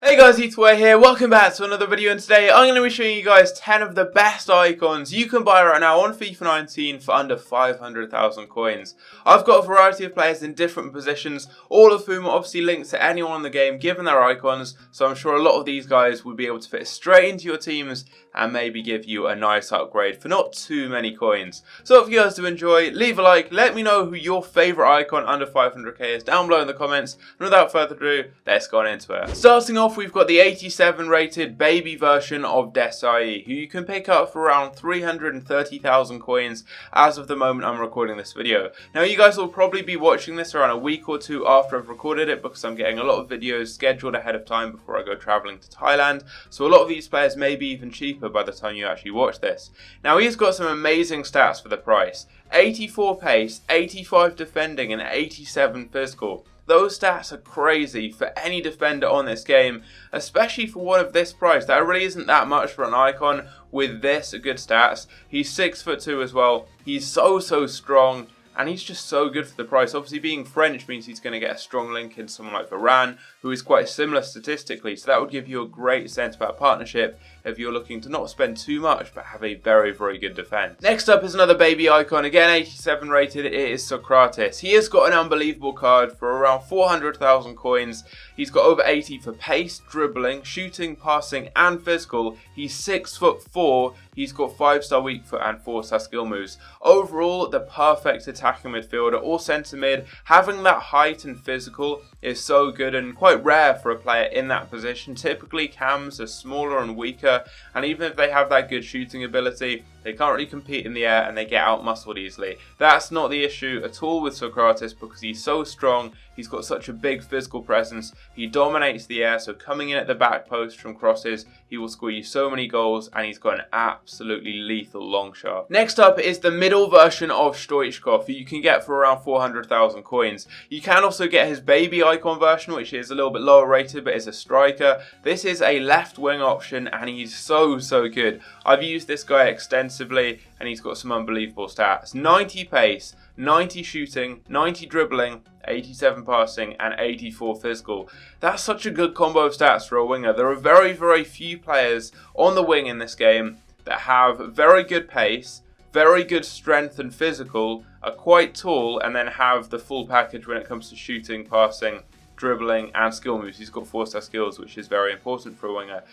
Hey guys, it's Way here, welcome back to another video, and today I'm going to be showing you guys 10 of the best icons you can buy right now on FIFA 19 for under 500,000 coins. I've got a variety of players in different positions, all of whom are obviously linked to anyone in the game given their icons, so I'm sure a lot of these guys would be able to fit straight into your teams and maybe give you a nice upgrade for not too many coins. So if you guys do enjoy, leave a like, let me know who your favourite icon under 500k is down below in the comments, and without further ado, let's go on into it. Starting off, we've got the 87 rated baby version of Dessie, who you can pick up for around 330,000 coins as of the moment I'm recording this video. Now you guys will probably be watching this around a week or two after I've recorded it, because I'm getting a lot of videos scheduled ahead of time before I go travelling to Thailand, so a lot of these players may be even cheaper by the time you actually watch this. Now he's got some amazing stats for the price: 84 pace, 85 defending and 87 physical. Those stats are crazy for any defender on this game, especially for one of this price. That really isn't that much for an icon with this good stats. He's 6'2" as well. He's so strong, and he's just so good for the price. Obviously being French means he's going to get a strong link in someone like Varane, who is quite similar statistically, so that would give you a great centre-back partnership if you're looking to not spend too much but have a very good defence. Next up is another baby icon, again 87 rated, it is Sokratis. He has got an unbelievable card for around 400,000 coins. He's got over 80 for pace, dribbling, shooting, passing and physical. He's 6'4", he's got 5-star weak foot and 4-star skill moves. Overall, the perfect attacking midfielder or centre mid. Having that height and physical is so good and quite rare for a player in that position. Typically cams are smaller and weaker, and even if they have that good shooting ability, they can't really compete in the air and they get out-muscled easily. That's not the issue at all with Sokratis, because he's so strong, he's got such a big physical presence, he dominates the air, so coming in at the back post from crosses, he will score you so many goals, and he's got an absolutely lethal long shot. Next up is the middle version of Stoichkov, who you can get for around 400,000 coins. You can also get his baby icon version, which is a little bit lower rated but is a striker. This is a left wing option and he's so good. I've used this guy extensively and he's got some unbelievable stats. 90 pace, 90 shooting, 90 dribbling, 87 passing and 84 physical. That's such a good combo of stats for a winger. There are very few players on the wing in this game that have very good pace, very good strength and physical, are quite tall, and then have the full package when it comes to shooting, passing, dribbling and skill moves. He's got 4-star skills, which is very important for a winger.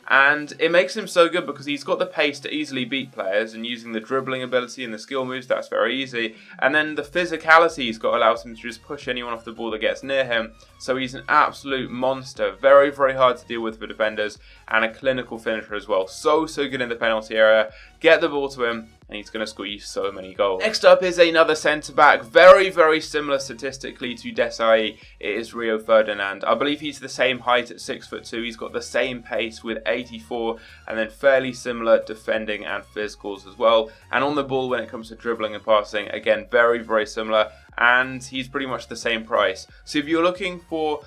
And it makes him so good because he's got the pace to easily beat players, and using the dribbling ability and the skill moves, that's very easy. And then the physicality he's got allows him to just push anyone off the ball that gets near him. So he's an absolute monster. Very hard to deal with for defenders, and a clinical finisher as well. So good in the penalty area. Get the ball to him and he's going to score you so many goals. Next up is another centre-back, very similar statistically to Dessie. It is Rio Ferdinand. I believe he's the same height at 6'2". He's got the same pace with 84, and then fairly similar defending and physicals as well. And on the ball when it comes to dribbling and passing, again, very similar, and he's pretty much the same price. So if you're looking for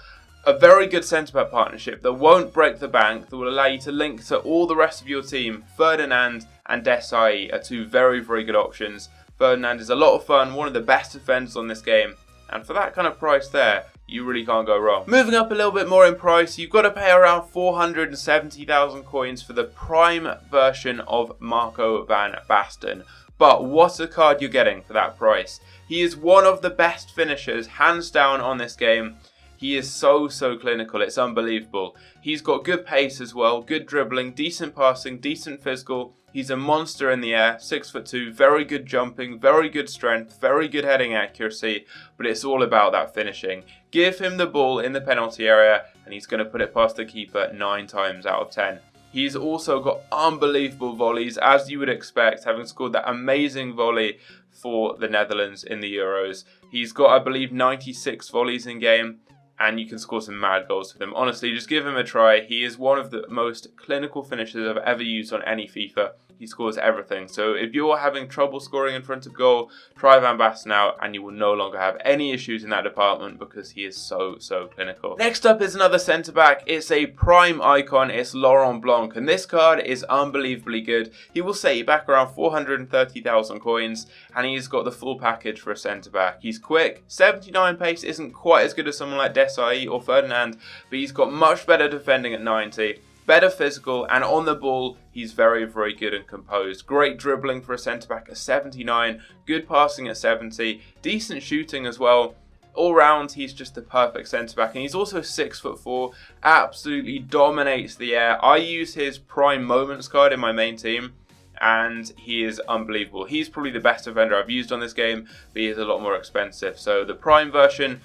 a very good centre-back partnership that won't break the bank, that will allow you to link to all the rest of your team, Ferdinand and Dessie are two very good options. Ferdinand is a lot of fun, one of the best defenders on this game, and for that kind of price there, you really can't go wrong. Moving up a little bit more in price, you've got to pay around 470,000 coins for the prime version of Marco van Basten. But what a card you're getting for that price. He is one of the best finishers, hands down, on this game. He is so clinical, it's unbelievable. He's got good pace as well, good dribbling, decent passing, decent physical. He's a monster in the air, 6'2", very good jumping, very good strength, very good heading accuracy, but it's all about that finishing. Give him the ball in the penalty area and he's going to put it past the keeper 9 times out of 10. He's also got unbelievable volleys, as you would expect, having scored that amazing volley for the Netherlands in the Euros. He's got, I believe, 96 volleys in game, and you can score some mad goals with him. Honestly, just give him a try. He is one of the most clinical finishers I've ever used on any FIFA. He scores everything. So if you're having trouble scoring in front of goal, try Van Basten out and you will no longer have any issues in that department because he is so clinical. Next up is another centre-back. It's a prime icon. It's Laurent Blanc, and this card is unbelievably good. He will set you back around 430,000 coins, and he's got the full package for a centre-back. He's quick. 79 pace isn't quite as good as someone like Dessie, Dessie or Ferdinand, but he's got much better defending at 90. Better physical, and on the ball, he's very, very good and composed. Great dribbling for a centre-back at 79, good passing at 70, decent shooting as well. All round, he's just the perfect centre-back, and he's also 6'4", absolutely dominates the air. I use his prime moments card in my main team, and he is unbelievable. He's probably the best defender I've used on this game, but he is a lot more expensive. So the prime version,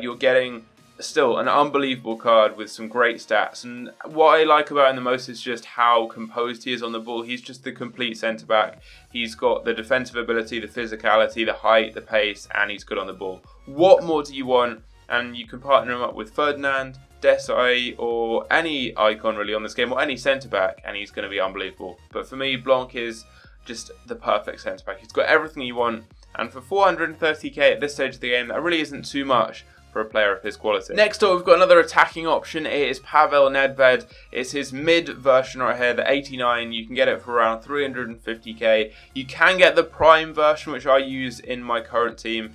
you're getting still an unbelievable card with some great stats, and what I like about him the most is just how composed he is on the ball. He's just the complete centre back. He's got the defensive ability, the physicality, the height, the pace, and he's good on the ball. What more do you want? And you can partner him up with Ferdinand, Dessie, or any icon really on this game, or any centre back, and he's going to be unbelievable. But for me, Blanc is just the perfect centre back. He's got everything you want, and for 430k at this stage of the game, that really isn't too much for a player of his quality. Next up, we've got another attacking option. It is Pavel Nedved. It's his mid version right here, the 89. You can get it for around 350k. You can get the prime version, which I use in my current team,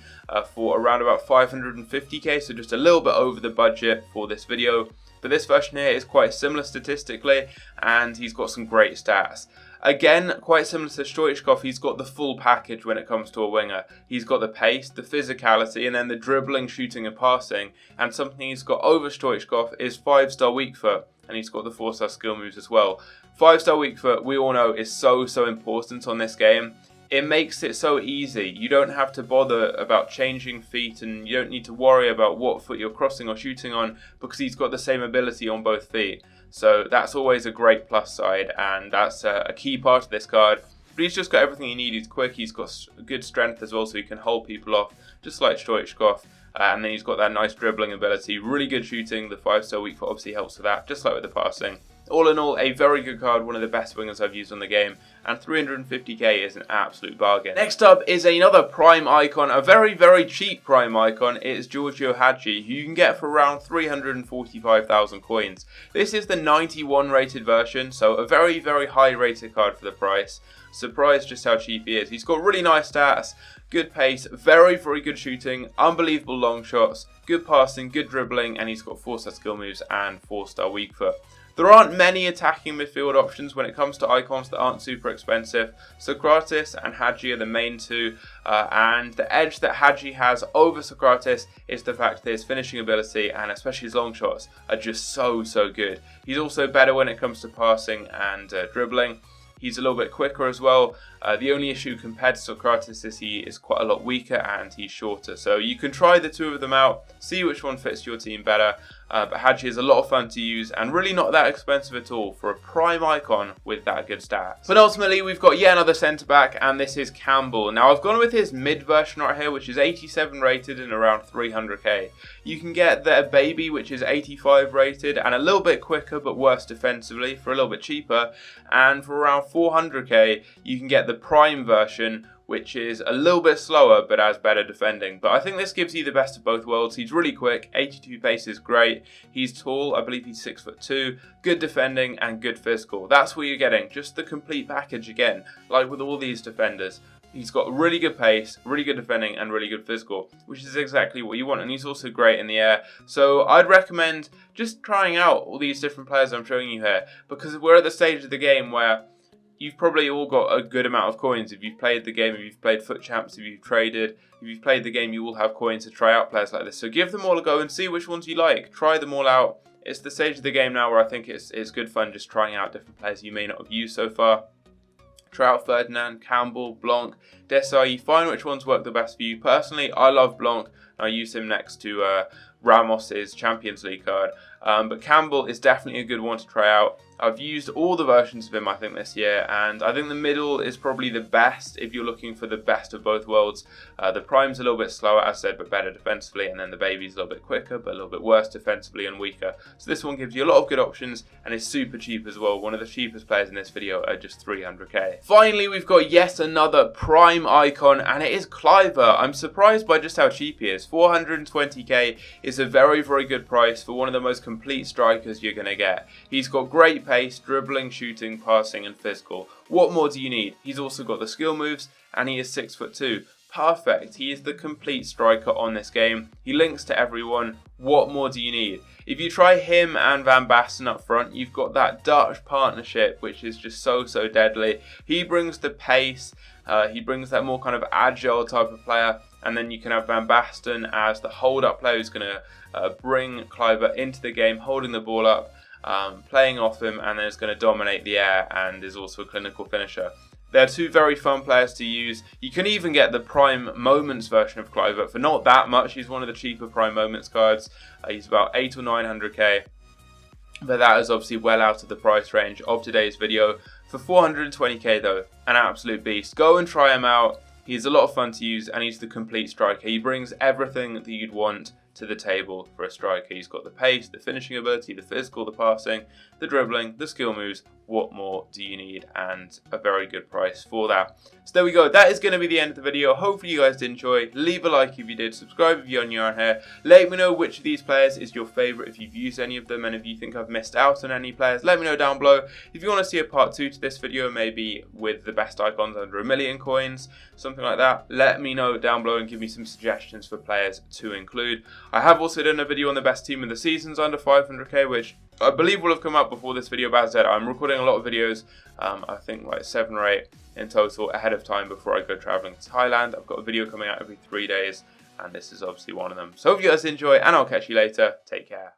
for around about 550k, so just a little bit over the budget for this video. But this version here is quite similar statistically, and he's got some great stats. Again, quite similar to Stoichkov, he's got the full package when it comes to a winger. He's got the pace, the physicality, and then the dribbling, shooting and passing. And something he's got over Stoichkov is 5-star weak foot, and he's got the 4-star skill moves as well. 5-star weak foot, we all know, is so important on this game. It makes it so easy. You don't have to bother about changing feet, and you don't need to worry about what foot you're crossing or shooting on, because he's got the same ability on both feet. So that's always a great plus side, and that's a key part of this card. But he's just got everything you need. He's quick, he's got good strength as well, so he can hold people off, just like Stoichkov. And then he's got that nice dribbling ability, really good shooting. The 5-star weak foot obviously helps with that, just like with the passing. All in all, a very good card, one of the best wingers I've used on the game, and 350k is an absolute bargain. Next up is another prime icon, a very, very cheap prime icon. It is Giorgio Hagi, who you can get for around 345,000 coins. This is the 91 rated version, so a very, very high rated card for the price. Surprised just how cheap he is. He's got really nice stats, good pace, very, very good shooting, unbelievable long shots, good passing, good dribbling, and he's got 4-star skill moves and 4-star weak foot. There aren't many attacking midfield options when it comes to icons that aren't super expensive. Sokratis and Hagi are the main two, and the edge that Hagi has over Sokratis is the fact that his finishing ability and especially his long shots are just so good. He's also better when it comes to passing and dribbling. He's a little bit quicker as well. The only issue compared to Sokratis is he is quite a lot weaker and he's shorter. So you can try the two of them out, see which one fits your team better. But Hagi is a lot of fun to use and really not that expensive at all for a prime icon with that good stats. But ultimately, we've got yet another centre-back, and this is Campbell. Now, I've gone with his mid version right here, which is 87 rated and around 300k. You can get the baby, which is 85 rated and a little bit quicker but worse defensively for a little bit cheaper. And for around 400k, you can get the prime version, which is a little bit slower but has better defending. But I think this gives you the best of both worlds. He's really quick, 82 pace is great. He's tall, I believe he's 6'2", good defending and good physical. That's what you're getting, just the complete package again, like with all these defenders. He's got really good pace, really good defending and really good physical, which is exactly what you want. And he's also great in the air. So I'd recommend just trying out all these different players I'm showing you here, because we're at the stage of the game where you've probably all got a good amount of coins. If you've played the game, if you've played Foot Champs, if you've traded, if you've played the game, you will have coins to try out players like this. So give them all a go and see which ones you like. Try them all out. It's the stage of the game now where I think it's good fun just trying out different players you may not have used so far. Try out Ferdinand, Campbell, Blanc, Dessie. Find which ones work the best for you. Personally, I love Blanc. I use him next to Ramos's Champions League card. But Campbell is definitely a good one to try out. I've used all the versions of him, I think, this year, and I think the middle is probably the best if you're looking for the best of both worlds. The prime's a little bit slower, as I said, but better defensively, and then the baby's a little bit quicker, but a little bit worse defensively and weaker. So this one gives you a lot of good options, and is super cheap as well. One of the cheapest players in this video at just 300k. Finally, we've got yet another prime icon, and it is Kleber. I'm surprised by just how cheap he is. 420k is a very, very good price for one of the most complete strikers you're going to get. He's got great pace, dribbling, shooting, passing and physical. What more do you need? He's also got the skill moves and he is 6'2". perfect. He is the complete striker on this game. He links to everyone. What more do you need? If you try him and Van Basten up front, you've got that Dutch partnership, which is just so deadly. He brings the pace. He brings that more kind of agile type of player. And then you can have Van Basten as the hold-up player who's going to bring Kleber into the game, holding the ball up, playing off him, and then is going to dominate the air and is also a clinical finisher. They're two very fun players to use. You can even get the Prime Moments version of Kleber for not that much. He's one of the cheaper Prime Moments cards. He's about 800 or 900k. But that is obviously well out of the price range of today's video. For 420k though, an absolute beast. Go and try him out. He's a lot of fun to use and he's the complete striker. He brings everything that you'd want to the table for a striker. He's got the pace, the finishing ability, the physical, the passing, the dribbling, the skill moves. What more do you need? And a very good price for that. So there we go. That is going to be the end of the video. Hopefully you guys did enjoy. Leave a like if you did. Subscribe if you're new on here. Let me know which of these players is your favourite, if you've used any of them, and if you think I've missed out on any players, let me know down below. If you want to see a part 2 to this video, maybe with the best icons under 1,000,000 coins, something like that, let me know down below and give me some suggestions for players to include. I have also done a video on the best team of the seasons under 500k, which I believe will have come out before this video, but as I said, I'm recording a lot of videos, I think like 7 or 8 in total ahead of time before I go travelling to Thailand. I've got a video coming out every 3 days, and this is obviously one of them. So hope you guys enjoy, and I'll catch you later. Take care.